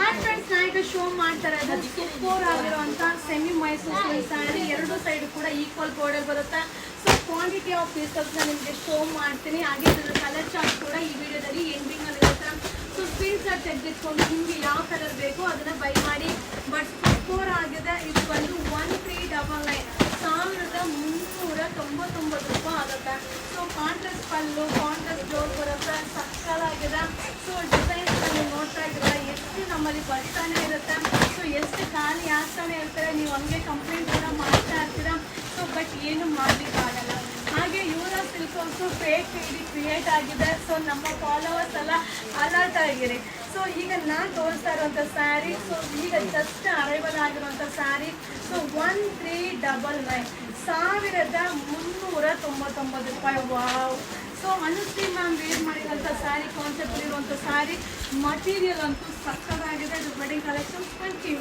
Hi friends, ನಾ ಈಗ show ಮಾಡ್ತಾ ಇರೋದು ಸೂಪರ್ ಆಗಿರುವಂಥ ಸೆಮಿ ಮೈಸೂರು ಸಿಲ್ಕ್ ಸ್ಯಾರಿ. ಎರಡು ಸೈಡ್ ಕೂಡ ಈಕ್ವಲ್ ಬಾರ್ಡರ್ ಬರುತ್ತೆ. ಸೊ ಕ್ವಾಂಟಿಟಿ ಆಫ್ ಪೀಸಸ್ ನಿಮಗೆ ಶೋ ಮಾಡ್ತೀನಿ. ಹಾಗೆ ಇದರ ಕಲರ್ ಚಾರ್ಟ್ ಕೂಡ ಈ ವಿಡಿಯೋದಲ್ಲಿ ಎಂಡಿಂಗಲ್ಲಿ ಇರುತ್ತೆ. ಸೊ ಸ್ಕ್ರೀನ್ ಶಾಟ್ ತೆಗೆದಿಟ್ಕೊಂಡು ನಿಮಗೆ ಯಾವ ಕಲರ್ ಬೇಕು ಅದನ್ನು ಬೈ ಮಾಡಿ. ಬಟ್ ಸೂಪರ್ ಆಗಿದೆ. ಇದು ಬಂದು 1399 1399 ರೂಪಾಯಿ ಆಗುತ್ತೆ. ಸೊ ಕಾಂಟ್ರಾಸ್ಟ್ ಪಲ್ಲು, ಕಾಂಟ್ರಾಸ್ಟ್ ಬ್ಲೌಸ್ ಬರುತ್ತೆ. ಸಕ್ಕತ್ತಾಗಿದೆ. ಸೊ ಡಿಸೈನ್ಸ್ ನೀವು ನೋಡ್ತಾ ಇದ್ದೀರಾ, ಎಷ್ಟು ನಮ್ಮಲ್ಲಿ ಬರ್ತಾನೆ ಇರುತ್ತೆ. ಸೊ ಎಷ್ಟು ಖಾಲಿ ಆಗ್ತಾನೆ ಇರ್ತಾರೆ. ನೀವು ಹಂಗೆ ಕಂಪ್ಲೇಂಟ್ ಎಲ್ಲ ಮಾಡ್ತಾ ಇರ್ತೀರಾ. ಸೊ ಬಟ್ ಏನು ಮಾಡಲಿಕ್ಕಾಗಲ್ಲ. ಹಾಗೆ ಇವರ silk also fake ID create ಆಗಿದೆ. ಸೊ ನಮ್ಮ ಫಾಲೋವರ್ಸ್ ಎಲ್ಲ ಅಲರ್ಟ್ ಆಗಿರಿ. ಸೊ ಈಗ ನಾನು ತೋರಿಸ್ತಾ ಇರುವಂಥ ಸ್ಯಾರಿ, ಸೊ ಈಗ ಜಸ್ಟ್ ಅರೈವಲ್ ಆಗಿರುವಂಥ ಸ್ಯಾರಿ. ಸೊ 1399 1399 ರೂಪಾಯಿ. Wow! So Anushree ma'am wear ಮಾಡಿರೋಂಥ ಸ್ಯಾರಿ, ಕಾನ್ಸೆಪ್ಟ್ ಇರುವಂಥ ಸ್ಯಾರಿ. ಮಟೀರಿಯಲ್ ಅಂತೂ ಸಕ್ಕತ್ತಾಗಿದೆ. ಇದು ವೆಡ್ಡಿಂಗ್ ಕಲೆಕ್ಷನ್. Thank you.